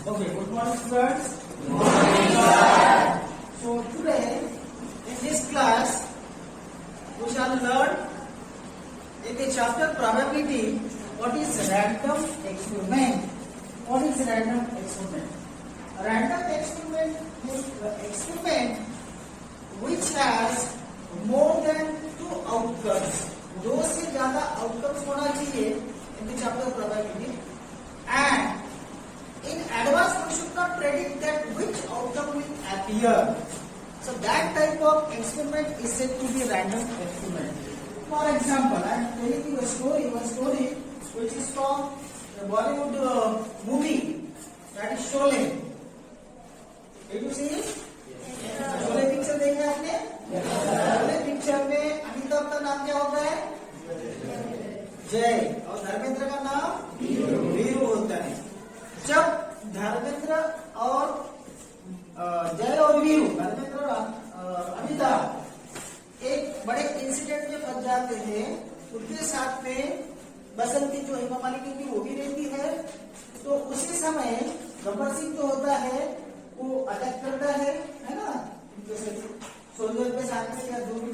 Okay, good morning students. So today in this class we shall learn in the chapter probability what is random experiment. What is random experiment? A random experiment is the experiment which has more than two outcomes. दो से ज्यादा outcomes होना चाहिए in the chapter probability, and in advance we should not predict that which outcome will appear. So that type of experiment is said to be random experiment. For example, I am telling you one story which is from the Bollywood movie, that is Sholay. Did you see it? Sholay picture देखा आपने? Sholay picture में अमिताभ का नाम क्या होता है? जय, और धर्मेंद्र का नाम वीरू होता है. जब धर्मेंद्र और जय और वीरू, धर्मेंद्र और अमिताभ एक बड़े इंसिडेंट में फंस जाते हैं. उनके साथ में बसंती जो हेमा मालिनी की वो भी रहती है. तो उसी समय गब्बर सिंह जो होता है वो अटैक करता है ना. जैसे सोल्जर के साथ में या जो भी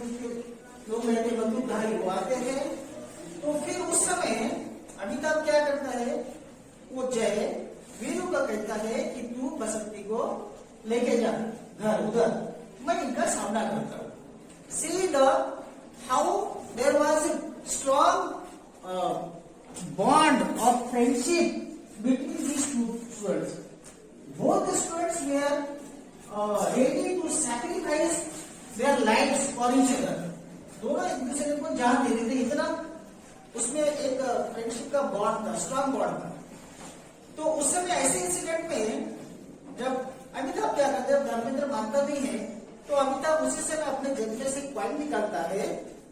लोग रहते बंदूकधारी वो आते हैं. तो फिर उस समय अमिताभ क्या करता है, वो जय वीरू का कहता है कि तू बसंती को लेके जा घर उधर, मैं इनका सामना करता हूँ. See the how there was strong bond of friendship between these two students. Both the students were ready to sacrifice their lives for each other. दोनों एक दूसरे को जान देते थे, इतना उसमें एक फ्रेंडशिप का बॉन्ड था, स्ट्रॉन्ग बॉन्ड था. तो उस समय ऐसे इंसिडेंट में जब अमिताभ क्या करते हैं, धर्मेंद्र मानता भी है, तो अमिताभ उसी समय अपने जेब में से कॉइन निकालता है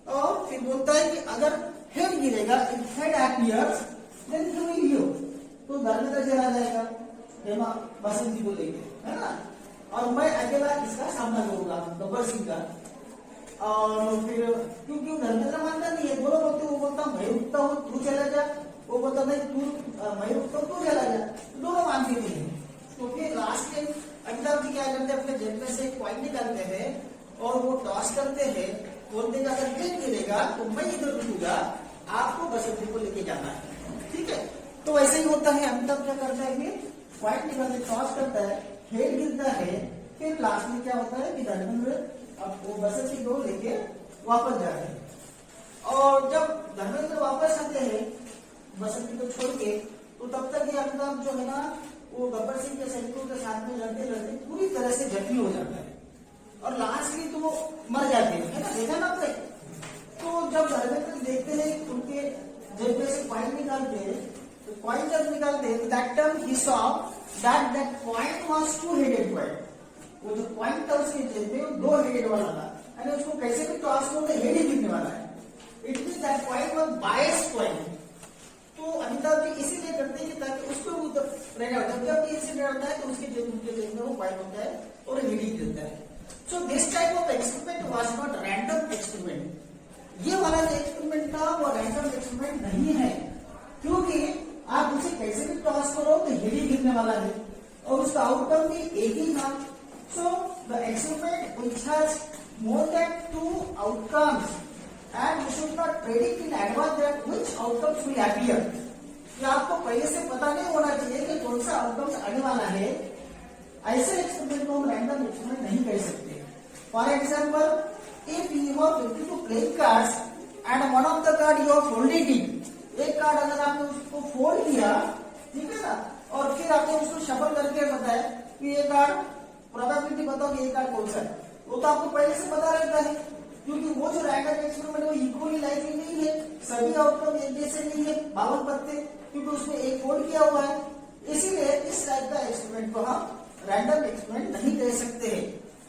और फिर बोलता है कि अगर हेड गिरेगा, if head appears then you will you, तो धर्मेंद्र चला जाएगा हेमा बसंती को लेके, है ना, और मैं अकेला इसका सामना करूंगा गब्बर सिंह का. और फिर क्योंकि धर्मेंद्र मानता नहीं है, बोलो बोलते वो बोलता मैं रुकता हूँ तू चला जा, वो बोलता नहीं तू मैं रुकता हूँ तू चला जा. दोनों मानते नहीं है. तो फिर लास्ट टाइम अमिताभ जी क्या करते हैं, अपने जेब में से कॉइन निकालते हैं और वो टॉस करते हैं, बोलते हैं अगर हेड गिरेगा तो मैं इधर रुकूंगा, आपको बसंती को लेके जाना है. ठीक है, तो वैसे ही होता है. अमिताभ क्या करता है कि कॉइन निकालते टॉस करता है, हेड गिरता है. फिर लास्ट में क्या होता है कि धर्मेंद्र अब वो बसंती को लेके वापस जाते हैं. और जब धर्मेंद्र वापस आते हैं बसंती को छोड़ के, तो तब तक ये अमिताभ जो है ना वो गब्बर सिंह के सैनिकों के साथ में लड़ते लड़ते पूरी तरह से जख्मी हो जाता है और लास्टली तो वो मर जाते हैं, है ना, देखा ना आपने. तो जब धर्मेंद्र देखते हैं उनके जेब में से कॉइन निकालते हैं, तो कॉइन जब निकालते हैं that time he saw that coin was two headed coin. वो जो कॉइन था उसके जेब में वो दो हेडेड वाला था, यानी उसको कैसे भी टॉस करो तो हेड ही गिरने वाला है. It means that coin was biased coin. तो अमिताभ जी इसीलिए करते हैं कि ताकि उसको रहना होता है. जब इंसिडेंट होता है तो उसके जेब में वो कॉइन होता है और हेड ही गिरता है. So this type of experiment was not random experiment. ये वाला जो एक्सपेरिमेंट था वो रैंडम एक्सपेरिमेंट नहीं है, क्योंकि आप उसे कैसे भी टॉस करो तो हेड ही गिरने वाला है और उसका आउटकम भी एक ही था. So the experiment which has more than two outcomes, and you should not predict in advance that which outcomes will appear. कि आपको पहले से पता नहीं होना चाहिए कि कौन सा आउटकम्स आने वाला है. ऐसे एक्सपेरिमेंट को हम रैंडम एक्सपेरिमेंट नहीं कह सकते. For example, if you have 52 playing cards and one of the card you have folded it. एक कार्ड अगर आपने उसको फोल्ड किया, ठीक है ना, और फिर आपने उसको शफल करके बताया कि ये कार्ड प्रोबेबिलिटी बताओ कि ये कार्ड कौन सा है, वो तो आपको पहले से पता रहता है, क्योंकि वो जो रैंडम एक्सपेरिमेंट वो इक्वली लाइकली नहीं है, सभी आउटकम एक जैसे नहीं है 52 पत्ते, क्योंकि उसमें एक फोल्ड किया हुआ है. इसीलिए इस टाइप का एक्सपेरिमेंट को हम रैंडम एक्सपेरिमेंट नहीं कह सकते हैं.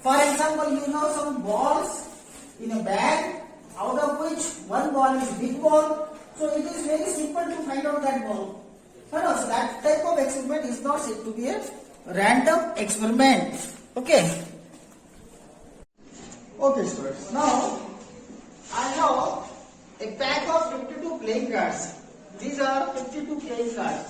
For example, you know some balls in a bag out of which one ball is big ball, so it is very simple to find out that ball. So that type of experiment is not said to be a random experiment. Okay. Okay, students. Now I have a pack of 52 playing cards. These are 52 playing cards.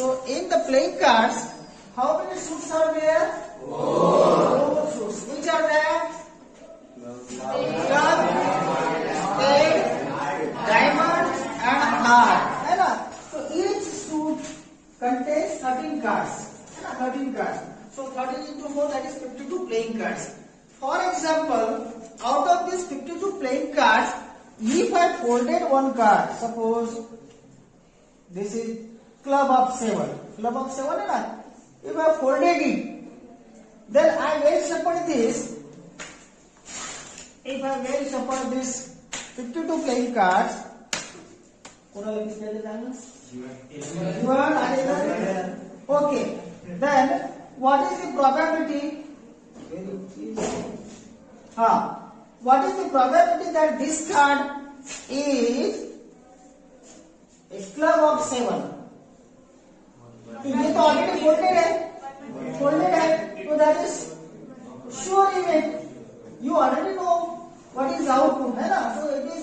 So in the playing cards, how many suits are there? Four suits. Which are there? Club, spade, diamond, and heart. है ना? So each suit contains 13 cards. है ना? 13 cards. So 13 into 4, that is 52 playing cards. For example, out of these 52 playing cards, if I folded one card, suppose this is club of 7. Club of 7 है ना? If I folded it, then I will shuffle this. If I will shuffle this 52 playing cards, okay, then what is the probability? What is the probability that this card is a club of 7? ये तो already folded है, so that is sure event. You already know what is the outcome, है ना? So it is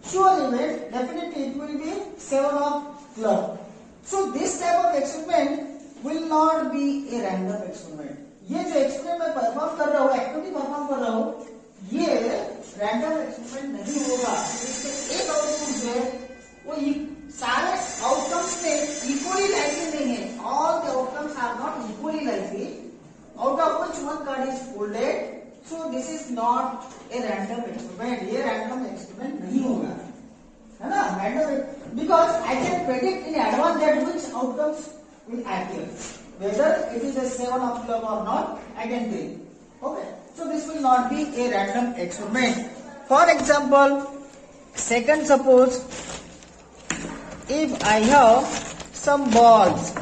sure event. Definitely it will be 7 of club. So this type of experiment will not be a random experiment. ये जो experiment मैं perform कर रहा हूँ, activity perform कर रहा हूँ, ये रैंडम एक्सपेरिमेंट नहीं होगा. इसके एक आउटपुट जो है वो सारे आउटकम्स में इक्वली लाइकली नहीं है. All the outcomes are not equally likely. Out of which one card is folded. So this is not a random experiment. ये रैंडम एक्सपेरिमेंट नहीं होगा, है ना? Random because I can predict in advance that which outcomes will appear. Whether it is a 7 of club or not, I can tell. Okay. So this will not be a random experiment. For example, second, suppose if I have some balls.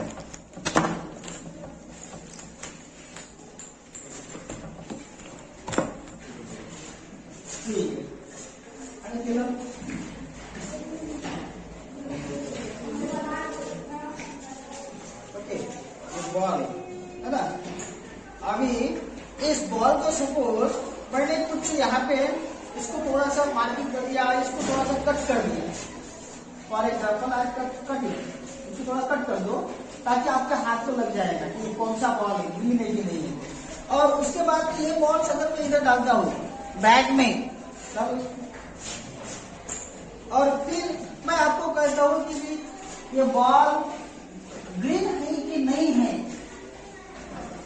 Ball है ना? अभी इस ball को suppose मैंने कुछ यहाँ पे इसको थोड़ा सा मार्किंग कर दिया, इसको थोड़ा सा कट कर दिया. फॉर एग्जाम्पल आज कट इसको थोड़ा कट कर दो ताकि आपका हाथ को लग जाएगा कि कौन सा बॉल है, ग्रीन है कि नहीं है. और उसके बाद ये बॉल अगर मैं इधर डालता हूँ बैग में, और फिर मैं आपको कहता हूँ कि ये बॉल ग्रीन है कि नहीं है,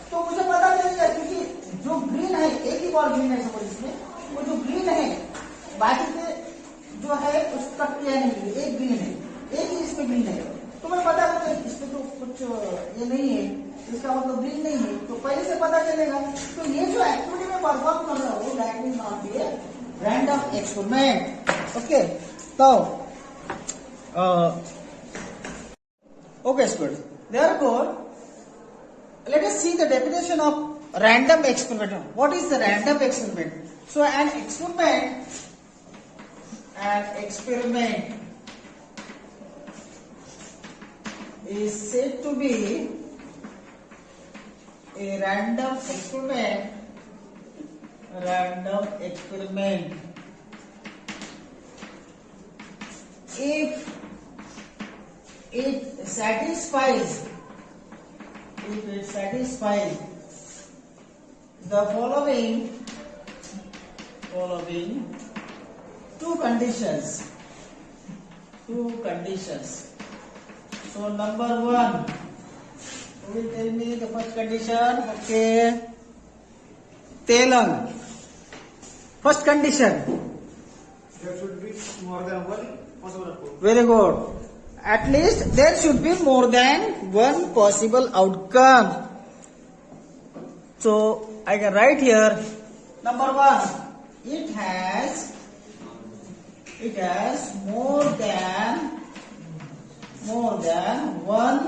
तो मुझे पता चलेगा. क्योंकि जो ग्रीन है, एक ही बॉल ग्रीन है सपोज इसमें, वो जो ग्रीन है बाकी पे जो है उसका किया नहीं, एक ग्रीन है, एक ही इसमें ग्रीन है. तो मैं पता करूँ इसमें तो कुछ ये नहीं है, इसका मतलब ग्रीन नहीं है, तो पहले से पता चलेगा. तो ये जो एक्टिविटी में परफॉर्म कर रहा हूँ that will not be A random experiment. Okay, तो okay students, therefore let us see the definition of random experiment. What is the random experiment? So an experiment is said to be a random experiment if it satisfies the following two conditions. So number one, who will tell me the first condition? Okay, Telang. First condition. There should be more than one possible outcome. Very good. At least there should be more than one possible outcome. So I can write here, number one, it has more than one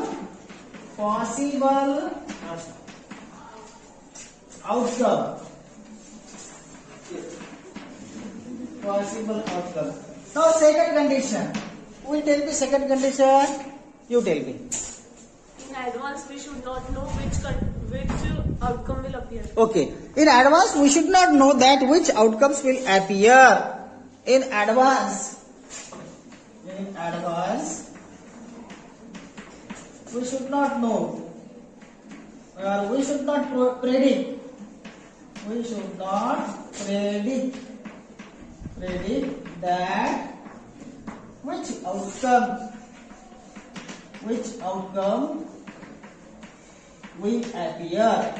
possible outcome. Now second condition. Who will tell me second condition? You tell me. In advance, we should not know which outcome will appear. Okay. In advance, we should not know that which outcomes will appear. In advance, we should not know, we should not predict, we should not predict that which outcome will appear.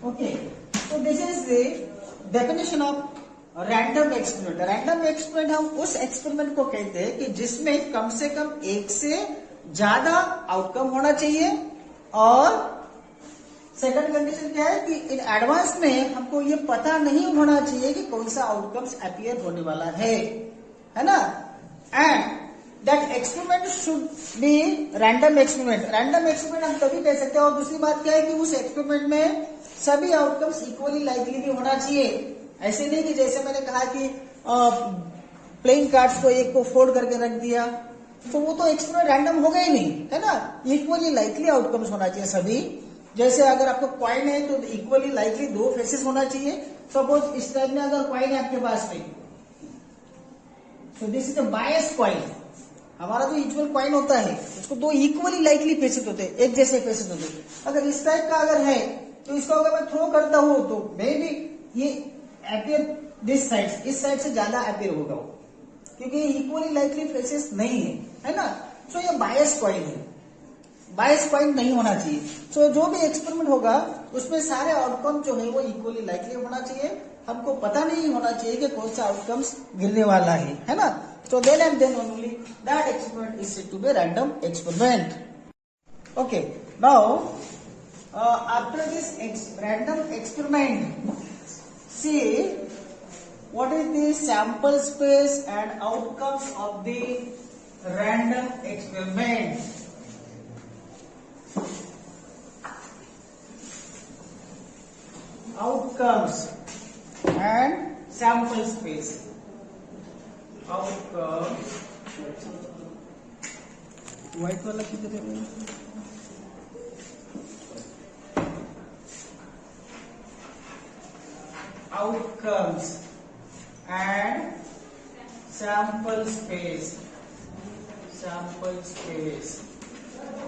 Okay, so this is the definition of random experiment. Random experiment हम उस experiment को कहते हैं कि जिसमें कम से कम एक से ज्यादा आउटकम होना चाहिए, और सेकंड कंडीशन क्या है कि इन एडवांस में हमको ये पता नहीं होना चाहिए कि कौन सा आउटकम्स अपीयर होने वाला है ना. And that experiment should be random experiment. Random experiment हम तभी कह सकते हैं. और दूसरी बात क्या है कि उस एक्सपेरिमेंट में सभी आउटकम्स इक्वली लाइकली भी होना चाहिए. ऐसे नहीं कि जैसे मैंने कहा कि प्लेइंग कार्ड्स को एक को फोल्ड करके रख दिया, तो वो तो एक्सपेरिमेंट रैंडम हो गया ही नहीं, है ना. इक्वली लाइकली आउटकम्स होना चाहिए सभी. जैसे अगर आपको कॉइन है तो इक्वली लाइकली दो फेसेस होना चाहिए. सपोज इस टाइप में अगर कॉइन है आपके पास में, सो this is a bias coin. हमारा जो यूजुअल कॉइन होता है उसको दो इक्वली लाइकली फेसेस होते हैं, एक जैसे फेसेस होते हैं. अगर इस टाइप का अगर है तो इसको अगर मैं थ्रो करता हूं तो मे बी ये अपीयर दिस साइड, इस साइड से ज्यादा अपीयर होगा वो, क्योंकि इक्वली लाइकली फेसेस नहीं है ना. सो ये बायस कॉइन है, बायस कॉइन नहीं होना चाहिए. सो जो भी एक्सपेरिमेंट होगा उसमें सारे आउटकम जो है वो इक्वली लाइकली होना चाहिए. हमको पता नहीं होना चाहिए कि कौन सा आउटकम्स गिरने वाला है ना. So then and then only that experiment is said to be a random experiment. Okay, now after this random experiment, see what is the sample space and outcomes of the random experiment. Outcomes and sample space. Outcome. White वाला किधर है? Outcomes and sample space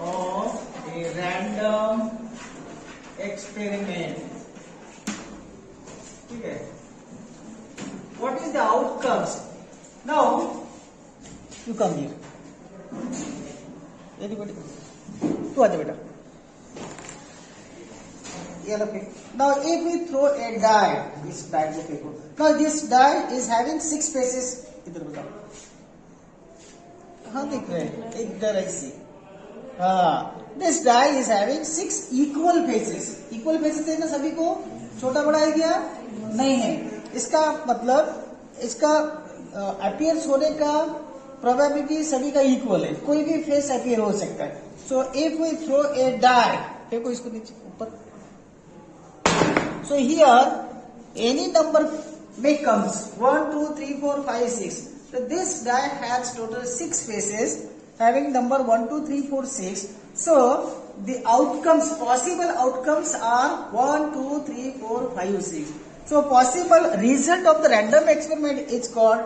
of a random experiment. ठीक है. What is the outcomes? Now, you come here. Anybody? Tu aaja beta. Now, if we throw a die, this die ko फेंको. Now, this die is having 6 faces. इधर बताओ. कहाँ दिख रहे हैं? इधर ऐसे. This die is having 6 equal faces. Equal faces है ना सभी को? छोटा बड़ा है क्या? नहीं है. इसका मतलब इसका अपीयर्स होने का प्रोबेबिलिटी सभी का इक्वल है. कोई भी फेस अपीयर हो सकता है. So if we throw a die, देखो इसको नीचे ऊपर. So here any number may comes 1 2 3 4 5 6. So this die has total 6 faces having number 1 2 3 4 6. So the outcomes, possible outcomes are 1 2 3 4 5 6. So possible result of the random experiment is called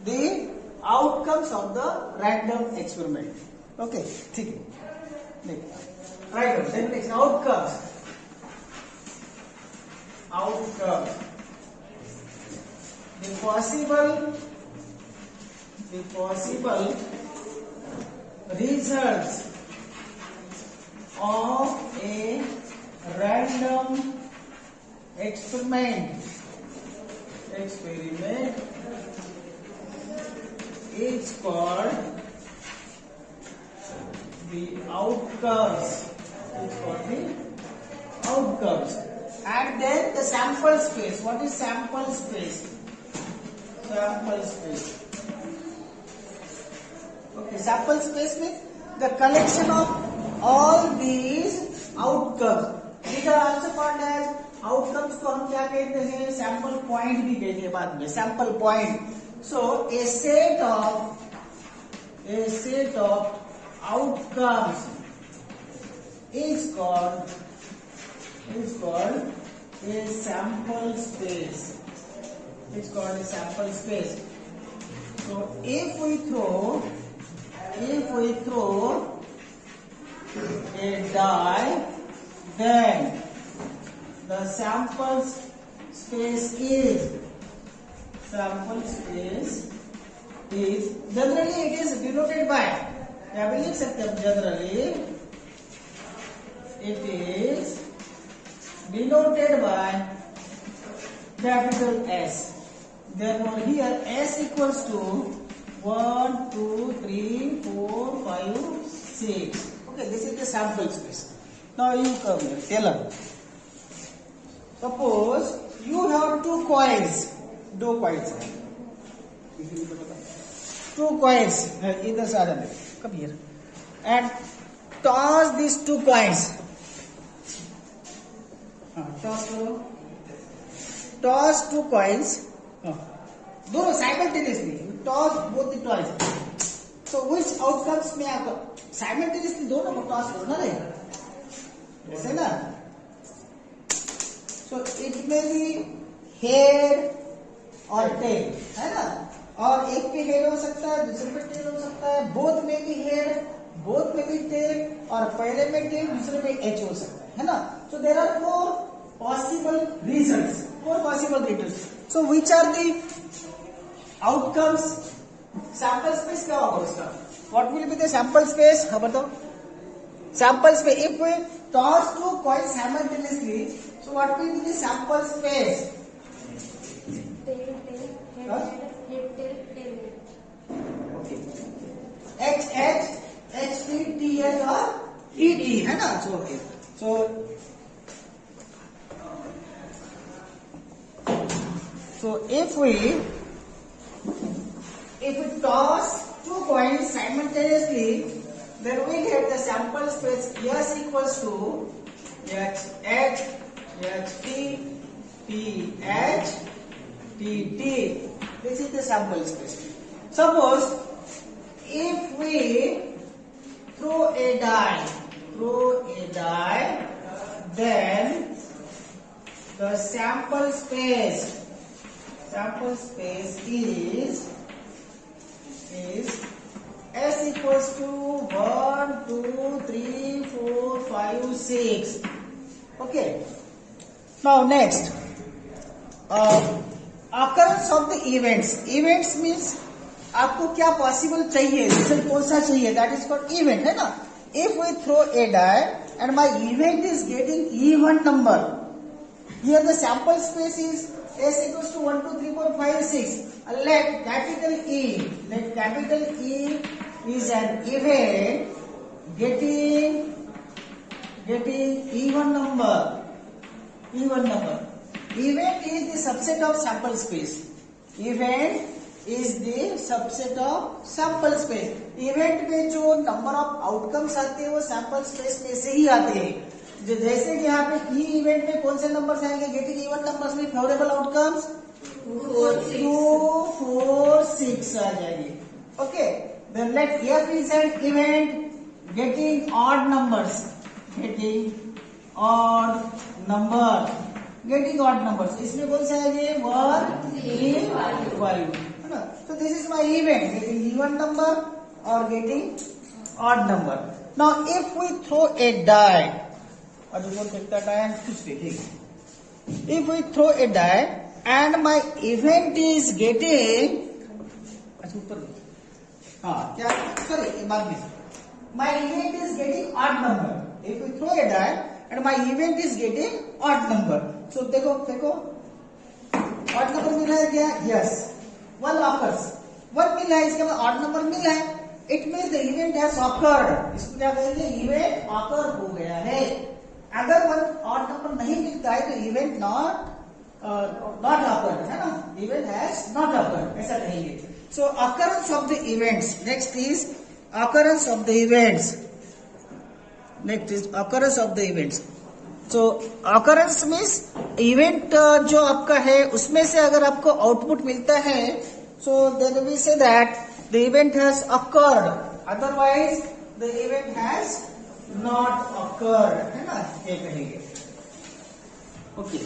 the outcomes of the random experiment. Okay, ठीक है. Right. Then next outcomes. The possible results of a random experiment is called the outcomes. And then the sample space. What is sample space? Okay, sample space means the collection of all these outcomes. These are also called as outcomes को हम क्या कहते हैं? Sample point भी कहते हैं बाद में. Sample point. So a set of outcomes is called a sample space. So if we throw if we throw a die, then the sample space is generally it is denoted by generally it is denoted by capital S. Therefore here S equals to 1, 2, 3, 4, 5, 6. Okay, this is the sample space. Now you come here, tell us. Suppose you have two coins. Two coins. Either side. Come here. And toss these two coins. Toss two coins. Dono simultaneously. Toss both the toys. So which outcomes may occur? Simultaneously दोनों को toss करो ना रे. ऐसे ना? So it may be head और tail, है ना? और एक पे head हो सकता है, दूसरे पे tail हो सकता है. Both में भी head, both में भी tail और पहले में tail, दूसरे में H हो सकता है ना? So there are four possible results. So which are the outcomes? Sample space क्या होगा उसका? What will be the sample space? हाँ बताओ. Sample space. If we toss two coins simultaneously, so what will be the sample space? Tail, Huh? head, tail. Okay. H, T, T, H और E, D है ना? So okay. So if we toss two coins simultaneously, then we get the sample space S equals to H, T, T, H, T, T. This is the sample space. Suppose if we throw a die, then the sample space is S equals to 1, 2, 3, 4, 5, 6. Okay. Now next, occurrence of the events. Events means आपको क्या possible चाहिए, result कौन सा चाहिए, that is called event है ना. If we throw a die and my event is getting even number, here the sample space is S equals to 1, 2, 3, 4, 5, 6. Let capital E is an event getting even number. Event is the subset of sample space. Event is the subset of sample space. Event में जो number of outcomes आते हैं वो sample space में से ही आते हैं. जैसे कि यहाँ पे E event में कौन से numbers आएंगे? Getting even numbers में favorable outcomes 2, 4, 6 आ जाएंगे. Okay. Then let F is an event getting odd numbers. Getting odd numbers. इसमें कौन से आएंगे? 1, 3, 5. So this is my event, getting even number or getting odd number. Now if we throw a die, or you want to take that die and push it. If we throw a die and my event is getting, my event is getting odd number. If we throw a die and my event is getting odd number. So देखो odd number मिला है क्या? Yes. 1 occurs. 1 मिला है, इसके बाद odd number मिला है. It means the event has occurred. इसको क्या कहेंगे? Event occur हो गया है. अगर 1 odd number नहीं मिलता है तो event not occurred है ना? Event has not occurred. ऐसा कहेंगे. So occurrence of the events. Next is occurrence of the events. So occurrence means event जो आपका है उसमें से अगर आपको output मिलता है, so then we say that the event has occurred. Otherwise the event has not occurred. है ना? ये कहेंगे. Okay.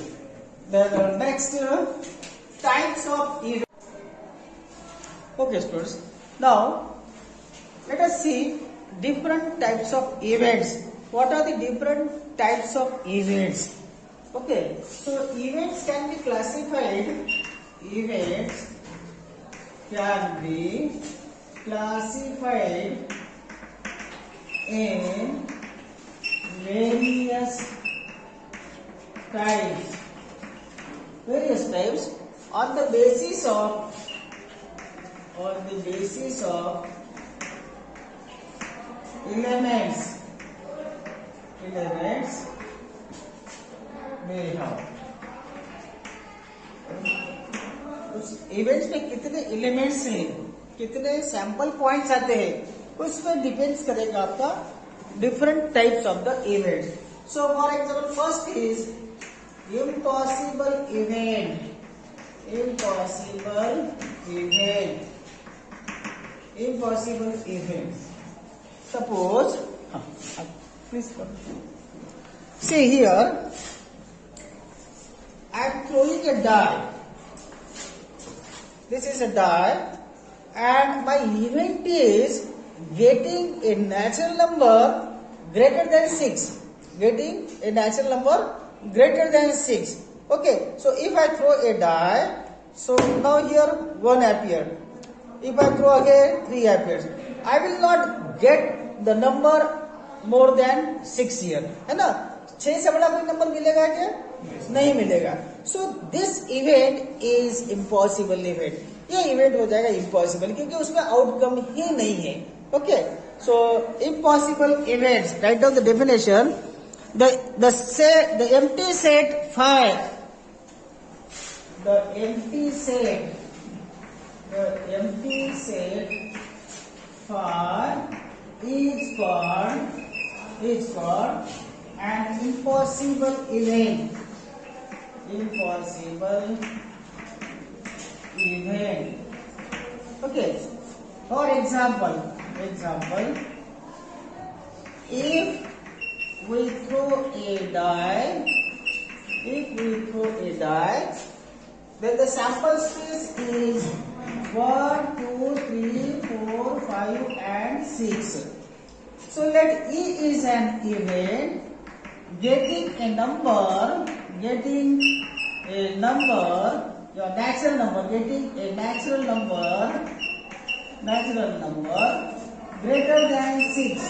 Then next types of event. Okay, students. Now Let us see different types of events. What are the different types of events? Okay, so events can be classified. Events can be classified in various types. On the basis of elements they have. उस events में कितने elements हैं, कितने sample points आते हैं, उस पर depends करेगा आपका different types of the events. So for example first is impossible event. Impossible event. Suppose, please come. See here, I am throwing a die. This is a die, and my event is getting a natural number greater than 6. Getting a natural number greater than 6. Okay, so if I throw a die, so now here 1 appeared. If I throw again 3 appears. I will not get the number more than 6 here, है ना? 6 से बड़ा कोई number मिलेगा क्या? नहीं मिलेगा. So this event is impossible event. ये इवेंट हो जाएगा impossible क्योंकि उसमें आउटकम ही नहीं है. Okay, so impossible events. Write down the definition. The empty set 5. The empty set 5 is called an impossible event. Okay. For example, if we throw a die, then the sample space is 1, 2, 3, 4, 5 and 6. So let E is an event getting a number, your natural number, getting a natural number greater than 6.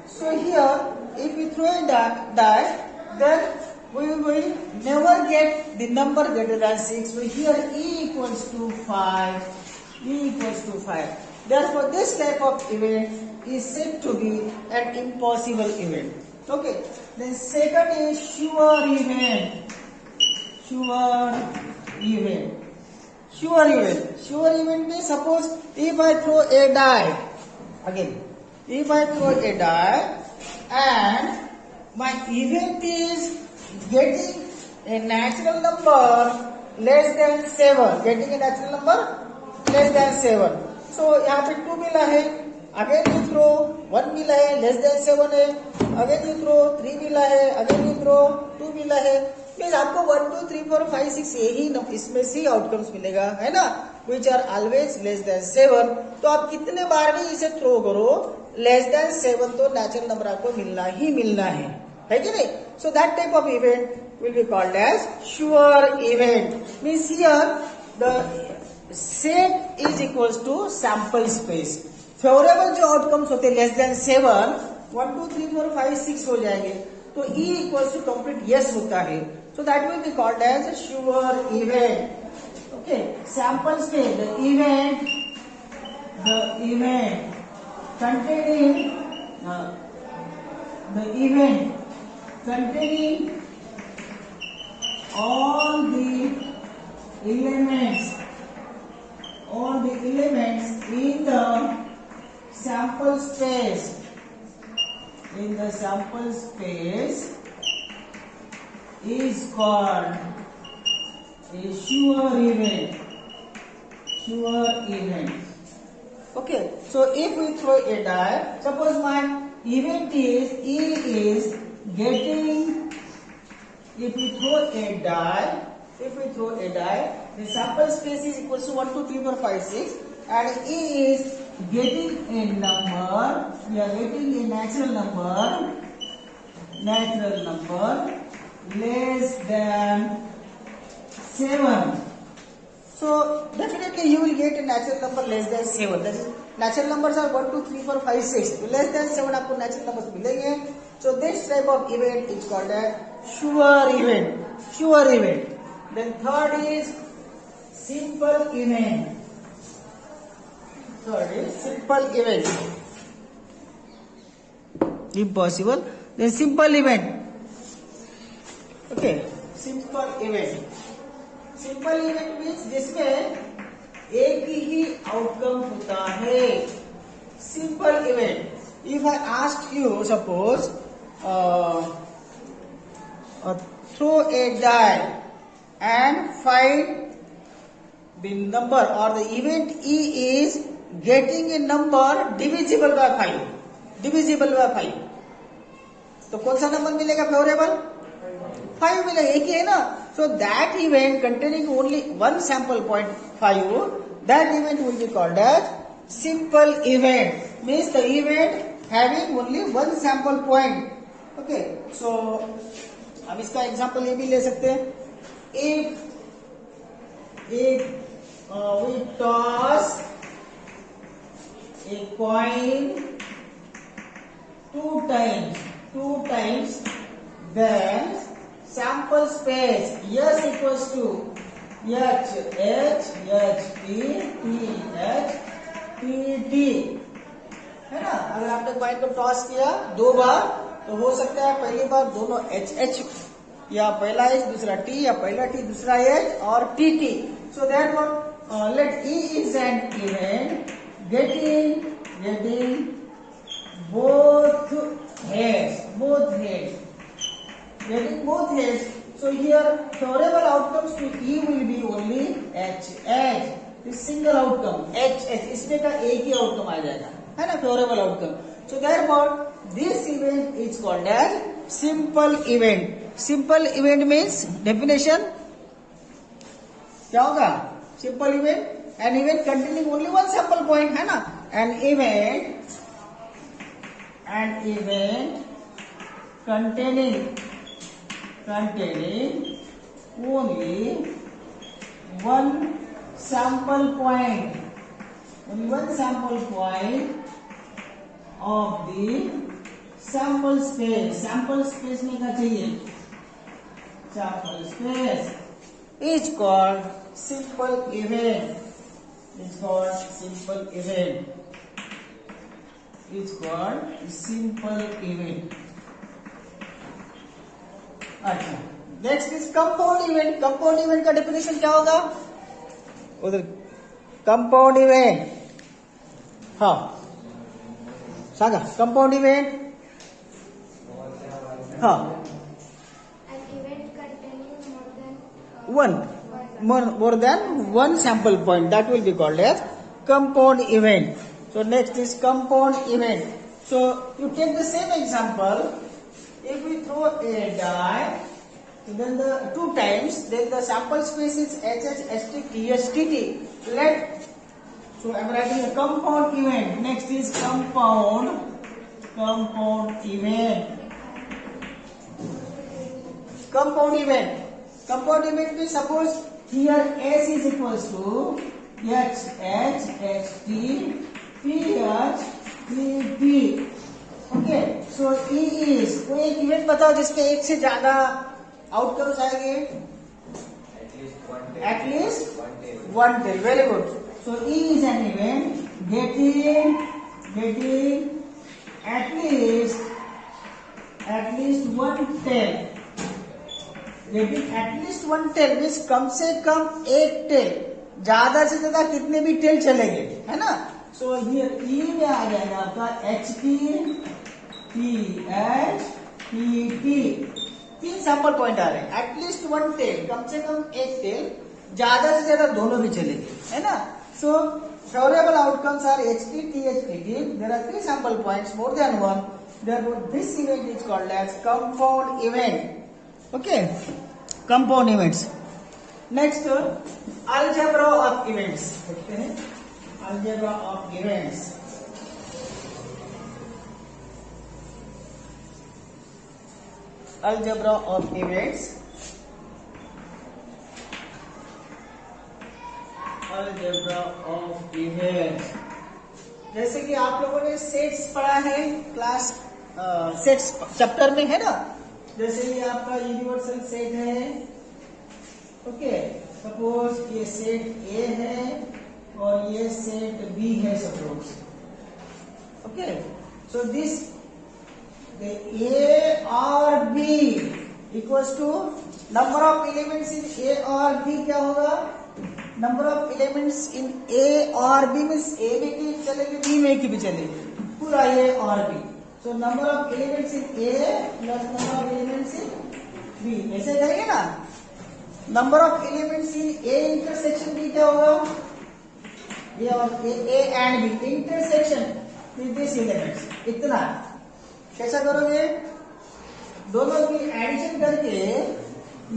So here, if we throw a die, then we will never get the number greater than 6. So here E equals to 5. Therefore, this type of event is said to be an impossible event. Okay. Then second is sure event. Sure event means suppose if I throw a die and my event is getting a natural number less than 7. So यहाँ पे 2 मिला है, again you throw 1 मिला है, less than 7 है, again you throw 3 मिला है, again you throw 2 मिला है, मीन्स आपको 1, 2, 3, 4, 5, 6 यही इसमें से आउटकम्स मिलेगा, है ना, which are always less than 7. तो आप कितने बार भी इसे थ्रो करो, less than 7 तो नेचुरल नंबर आपको मिलना ही मिलना है कि नहीं? So that type of event will be called as sure event. Means here the set is equals to sample space. Favourable जो आउटकम्स होते हैं लेस देन 7, 1, 2, 3, 4, 5, 6 हो जाएंगे, तो E equals to complete S होता है. So that will be called as a sure event. Okay, sample space, the event containing all the elements in the sample space is called a sure event. Okay, so if we throw a die, suppose my event is E is getting, if we throw a die The sample space is equals to 1, 2, 3, 4, 5, 6, and E is getting a number. We are getting a natural number less than 7. So definitely you will get a natural number less than 7. That is, natural numbers are 1, 2, 3, 4, 5, 6. So less than 7 आपको natural numbers मिलेंगे. So this type of event is called a sure event. Sure event. Then third is simple event. Third is simple event. Impossible. Then simple event. Okay. Simple event. Simple event means जिसमें एक ही outcome होता है. Simple event. If I ask you suppose throw a die and find the number और the event E is getting a number divisible by 5. Divisible by 5. तो कौन सा number मिलेगा फेवरेबल? 5 मिलेगा. एक ही है ना. So that event containing only one sample point 5, that event will be called as simple event. Means the event having only one sample point. Okay. So अब इसका एग्जांपल ये भी ले सकते हैं. If we toss a coin 2 times, then sample space S equals to H, H, H, T, T, H, T, T. है ना. अगर आपने कॉइन को टॉस किया 2 बार तो हो सकता है पहली बार दोनों H, H या पहला H दूसरा T या पहला T दूसरा H और T, T. So that one let E is an event getting both heads. Getting both heads. So here favorable outcomes to E will be only H. This single outcome H. इसमें का एक ही outcome आ जाएगा, है ना, favorable outcome. So therefore this event is called as simple event. Simple event means definition क्या होगा? Simple event, an event containing only one sample point, है ना. An event containing only one sample point of the sample space. Sample space में क्या चाहिए? Sample space is called simple event. It's called simple event. अच्छा. Next is compound event. Compound event का definition क्या होगा? उधर कंपाउंड इवेंट. हाँ सांगा. Compound event. हाँ. An event containing more than one sample point, that will be called as compound event. So next is compound event. So you take the same example. If we throw a die, then the 2 times, then the sample space is H, H, S, T, T, H, T, T. So I am writing a compound event. Next is compound event. Compound event means suppose here S is equals to H, H, H, T, T, H, T, T. Okay. So E is कोई एक event बताओ जिसमें एक से ज्यादा outcomes आएंगे. At least one tail. Very good. So E is an event getting at least one tail. Getting at least one tail means कम से कम एक टेल. ज्यादा से ज्यादा कितने भी टेल चलेंगे, है ना. सो हियर ई में आ जाएगा आपका H T, T H, T T. 3 sample point आ रहे हैं. एटलीस्ट वन टेल, कम से कम एक टेल. ज्यादा से ज्यादा दोनों भी चलेंगे, है ना. सो favorable outcomes are HT, TH, TT. There are 3 sample points, more than one. Therefore, this event is called as compound event. Okay, compound events. Next algebra of events देखते हैं. Algebra of events. Algebra of events. Algebra of events. जैसे कि आप लोगों ने sets पढ़ा है class sets chapter में है ना. जैसे ये आपका यूनिवर्सल सेट है. ओके, सपोज ये सेट ए है और ये सेट बी है suppose. Okay, so this A और B equals to number of elements in A और बी. क्या होगा? Number of elements in A और बी मीन्स ए में की चलेगी, बी में की भी चलेगी, पूरा ए और B. So number of elements in A plus number of elements in B. ऐसे करेंगे ना. Number of elements in A intersection B क्या होगा? ये और A and B intersection with this elements. इतना कैसा करोगे? दोनों की एडिशन करके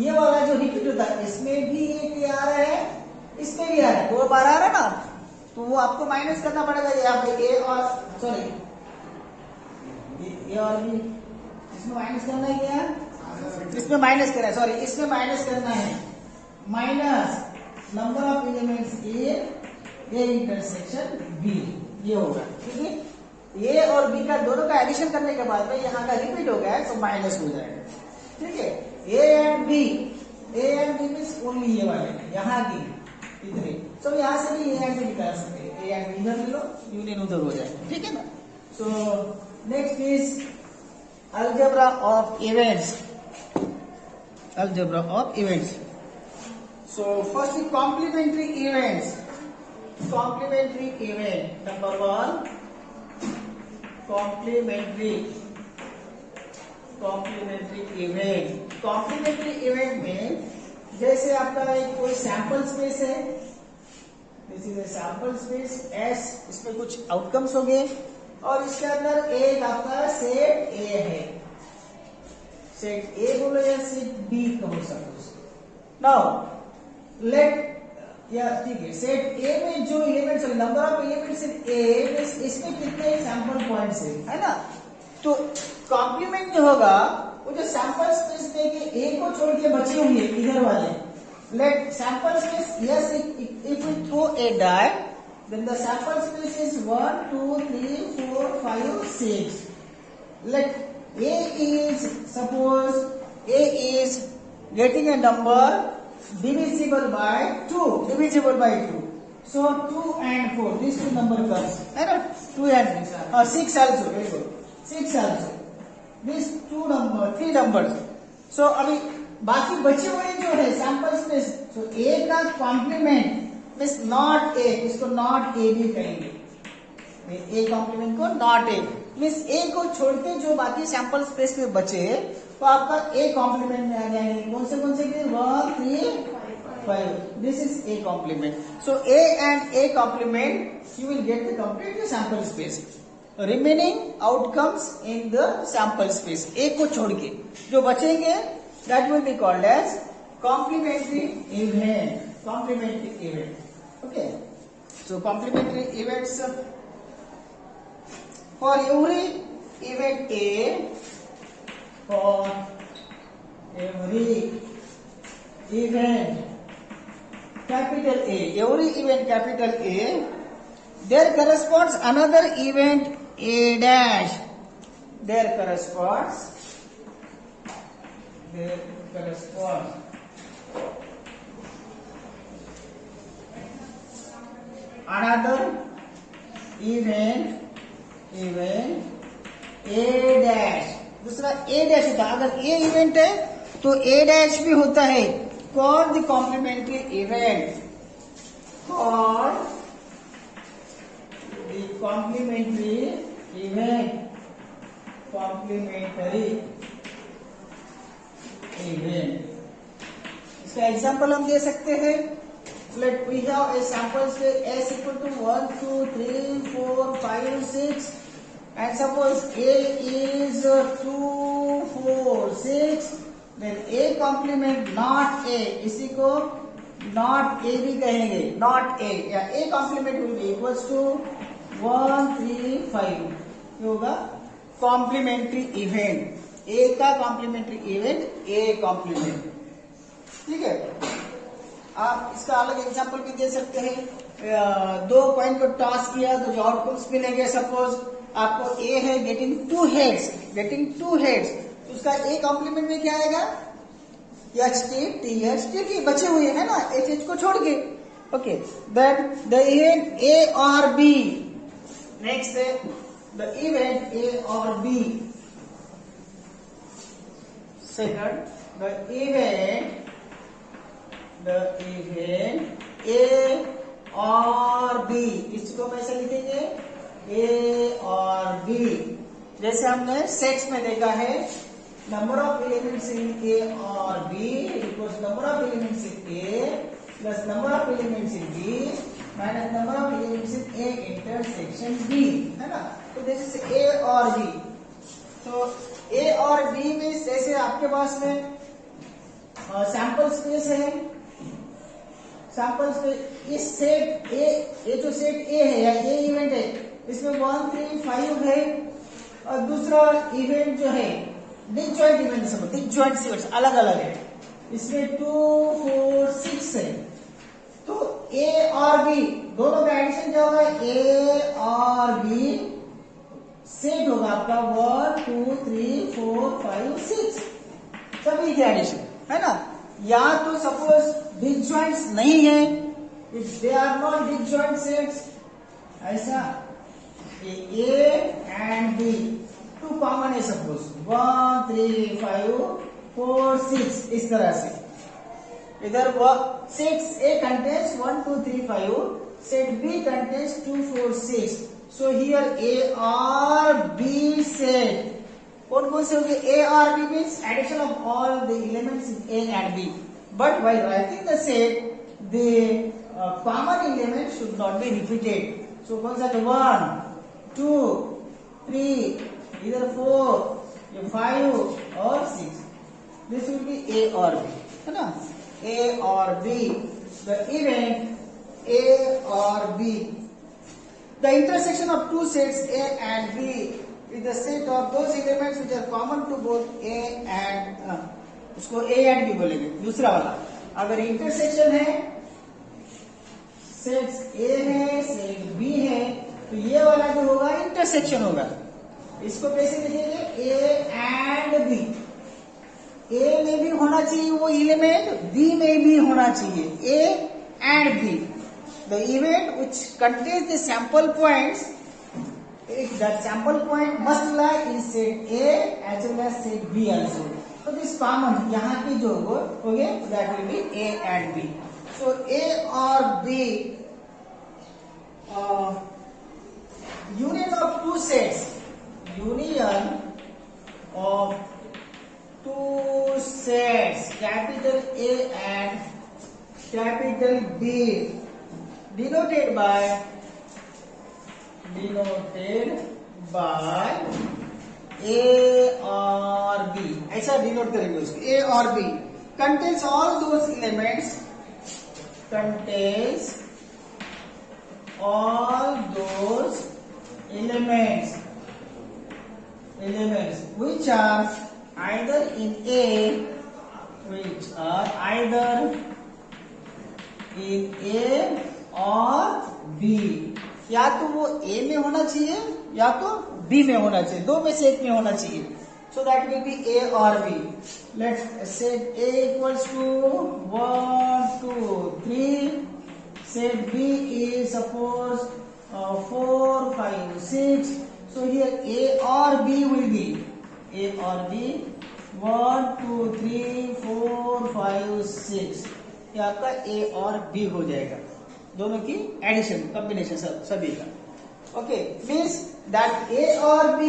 ये वाला जो रिपीट होता है इसमें भी एक आ रहा है, इसमें भी आ रहा है, 2 बार आ रहा है ना, तो वो आपको माइनस करना पड़ेगा. यहाँ पे ए और सॉरी ए और बी इसमें माइनस करना है. क्या इसमें माइनस करना है? सॉरी, इसमें माइनस करना है. Minus number of elements A intersection B. ये होगा. ठीक है. ए और बी का दोनों का एडिशन करने के बाद में यहाँ का रिपीट हो गया तो माइनस हो जाएगा. ठीक है. A and B means only ये वाले यहाँ की इतने. सो यहाँ से भी ए एंड बी निकाल सकते हैं. ए एंड बी इधर ले लो, यूनियन उधर हो जाएगा. ठीक है ना. So next is algebra of events. Algebra of events. So first is complementary events. Complementary event number 1. Complementary event. Complementary event में जैसे आपका एक कोई सैंपल स्पेस है. This is a sample space S. इसमें कुछ आउटकम्स होंगे और इसके अंदर एक आपका सेट ए है. सेट ए बोलो या सेट बी कहो सपोज. नाउ लेट या ठीक है, सेट ए में जो elements number of elements in A, इसमें कितने सैंपल पॉइंट्स है ना. तो कॉम्प्लीमेंट जो होगा वो जो सैंपल स्पेस में के ए को छोड़ के बचे होंगे इधर वाले. Let sample space S if we throw a die then the sample space is 1 2 3 4 5 6. Let A is suppose A is getting a number divisible by 2. So 2 and 4 these two number comes है ना. 2 and 6 also. Very good. 6 also. These 3 numbers. So अभी बाकी बचे हुए जो है sample space. So A का complement means not a. इसको नॉट ए भी कहेंगे. ए कॉम्प्लीमेंट को नॉट ए मीन्स ए को छोड़ के जो बाकी सैंपल स्पेस में बचे तो आपका ए कॉम्प्लीमेंट में आ जाएंगे. कौन से 1 3 5. This is A complement. So A and A complement you will get the complete sample space. Remaining outcomes in the sample space. A को छोड़ के जो बचेंगे that will be called as complementary event. Complementary event. Okay. So complementary events for every event A. For every event capital A, every event capital A, there corresponds another event A dash. There corresponds another event A dash. दूसरा A dash होता है. अगर A event है तो A dash भी होता है. Call the complementary event. Call the complementary event. Complementary event. इसका एग्जाम्पल हम दे सकते हैं. Let we have a sample space S equal to 1 2 3 4 5 6 and suppose A is 2 4 6. then A complement not A इसी को not a भी कहेंगे, not A या A complement will be equals to 1 3 5। ये होगा कॉम्प्लीमेंट्री इवेंट, ए का कॉम्प्लीमेंट्री इवेंट ए कॉम्प्लीमेंट। ठीक है, आप इसका अलग एग्जांपल भी दे सकते हैं। दो कॉइन को टॉस किया तो जो आउटकम्स मिलेंगे, सपोज आपको ए है गेटिंग 2 हेड्स, तो उसका ए कॉम्प्लीमेंट में क्या आएगा, H T T H T T बचे हुए है ना, एच एच को छोड़ के। Okay, then the event A और बी, नेक्स्ट है द इवेंट ए और B. Second the event A और बी, इसको कैसे लिखेंगे, ए और बी। जैसे हमने सेट्स में देखा है, number of elements in A और B equals number of elements in A plus number of elements in B minus number of elements in A intersection B, है ना। तो दिस इज ए और बी। तो ए और बी में जैसे आपके पास में सैंपल स्पेस है, सैंपल स्पेस इस सेट ए, ये जो सेट ए है या ए इवेंट है, इसमें 1 3 5 है, और दूसरा इवेंट जो है डिसजॉइंट इवेंट, सब डिसजॉइंट इवेंट्स अलग अलग है, इसमें 2 4 6 है। तो ए और बी दोनों का एडिशन क्या होगा, ए और बी सेट होगा आपका 1 2 3 4 5 6, सभी के एडिशन, है ना। या तो सपोज डिसजॉइंट्स नहीं है, if they are not disjoint sets, ऐसा A and B two common है, सपोज 1 3 5 4 6, इस तरह से। इधर 6 A contains 1 2 3 5, set B contains 2 4 6। So here A और बी सेट कौन कौन से होंगे, ए और B means addition of all the elements in A and B, but while writing the set the common element should not be repeated. So कौन सा, 1 2 3, इधर 4, 5 और 6, दिस विल बी ए और बी, है ना, ए और बी। द इवेंट ए और B, the intersection of two sets A and B is the set of those elements which are common to both A and उसको A and B बोलेंगे। दूसरा वाला, अगर इंटरसेक्शन है, सेट्स A है set B है, तो ये वाला जो होगा इंटरसेक्शन होगा। इसको कैसे लिखेंगे, A and B। A में भी होना चाहिए वो एलिमेंट, B में भी होना चाहिए, A and B। The event which contains the sample points, that sample point must lie in set A as well as set B also. So this common यहाँ की जो हो गए, that will be A and B. So A और B union of two sets, union of two sets, capital A and capital B, denoted by A और B, ऐसा denote करेंगे उसको, A और B contains all those elements, contains all those elements which are either in A, which are either in A और B, या तो वो A में होना चाहिए या तो B में होना चाहिए, दो में से एक में होना चाहिए। So that will be A और B। Let's set A equals to 1 2 3, set B is suppose 4 5 6। So here A और B will be A और B 1 2 3 4 5 6, ये आपका A और B हो जाएगा, दोनों की एडिशन कॉम्बिनेशन सभी का। ओके, मीन्स दैट A और B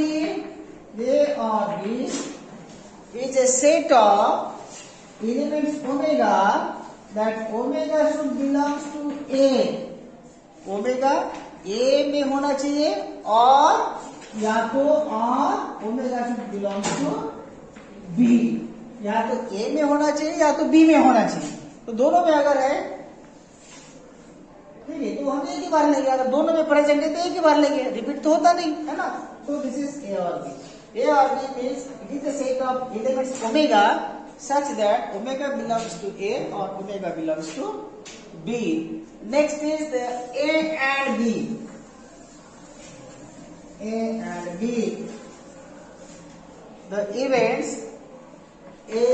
is a set of elements omega, that omega should belongs to A। Omega A में होना चाहिए और या तो और omega should belongs to B, या तो A में होना चाहिए या तो B में होना चाहिए। तो दोनों में अगर है ठीक है, तो हम एक ही बार लेंगे, अगर दोनों में प्रेजेंट है तो एक ही बार लेंगे, रिपीट तो होता नहीं है ना। तो दिस इज ए और बी। ए और B means it is the set of elements omega such that omega belongs to A or omega belongs to B. Next is the A and B. A and B. The events A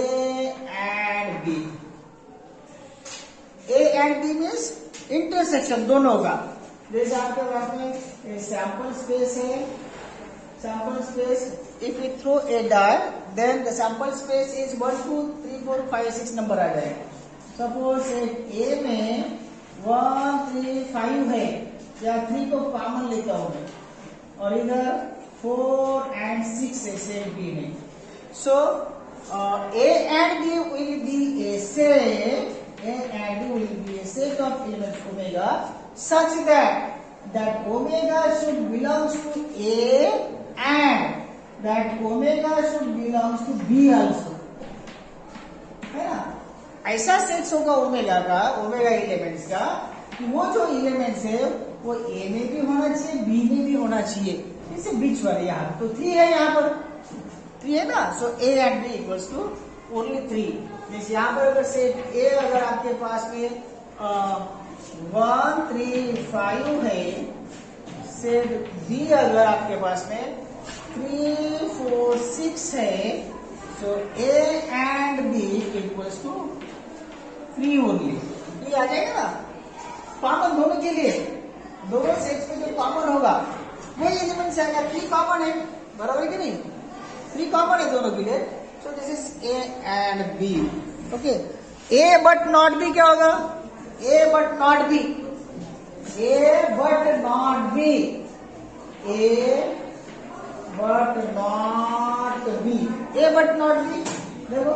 and B. A and B means intersection दोनों का। जैसे आपके पास में sample space है, sample space if you throw a die then the sample space is 1 2 3 4 5 6 number आ जाएगा। Suppose ए में 1 3 5 है, या 3 को कॉमन लेता हूं मैं, और इधर 4 and 6 है सेम बी में। So A and B will be a set, A and B will be a set of elements omega such that omega should belongs to A and that omega should belongs to B also, है ना। ऐसा sets होगा omega का, omega elements का, कि वो जो elements है वो A में भी होना चाहिए, B में भी होना चाहिए, जैसे बीच वाले यहाँ तो 3 है, यहाँ पर 3 है ना। So A and B equals to only 3। जैसे यहाँ पर अगर सेट ए अगर आपके पास में 1 3 5 है, सेट बी अगर आपके पास में 3 4 6 है, तो A and B equals to 3 only. ये आ जाएगा ना कॉमन दोनों के लिए, दोनों सेट्स में जो कॉमन होगा वही एलिमेंट्स आएगा। 3 कॉमन है, बराबर कि नहीं, 3 कॉमन है दोनों के लिए। So this is A and B. Okay. A but not B क्या होगा? A but not B. A but not B. A but not B. A but not B. देखो,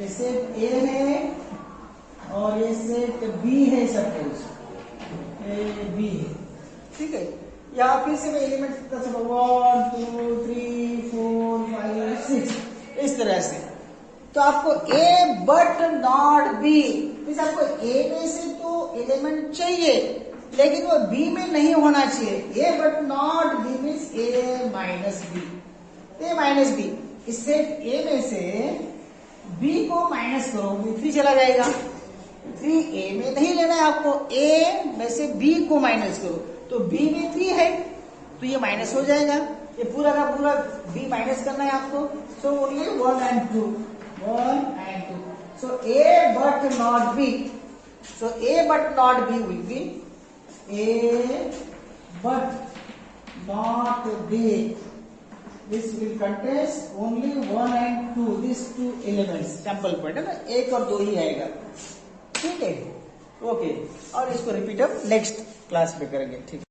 ये सेट A है और ये सेट B है, suppose A B है, ठीक है। यहाँ फिर से मैं एलिमेंट 1 2 3 4 5 6 इस तरह से। तो आपको A but not B means आपको A में से तो एलिमेंट चाहिए लेकिन वो B में नहीं होना चाहिए। A but not B means A minus B, A minus B। इस सेट A में से B को माइनस करो, B3 चला जाएगा। 3 A में नहीं लेना है आपको, A में से B को माइनस करो, तो B में 3 है तो ये माइनस हो जाएगा। ये पूरा का पूरा B माइनस करना है आपको। So only 1 and 2, 1 and 2। So A but not B, so A but not B will be A but not B. This will contain only 1 and 2, these 2 elements। Sample point है ना, 1 और 2 ही आएगा, ठीक है। Okay, और इसको रिपीट अब next class में करेंगे, ठीक है।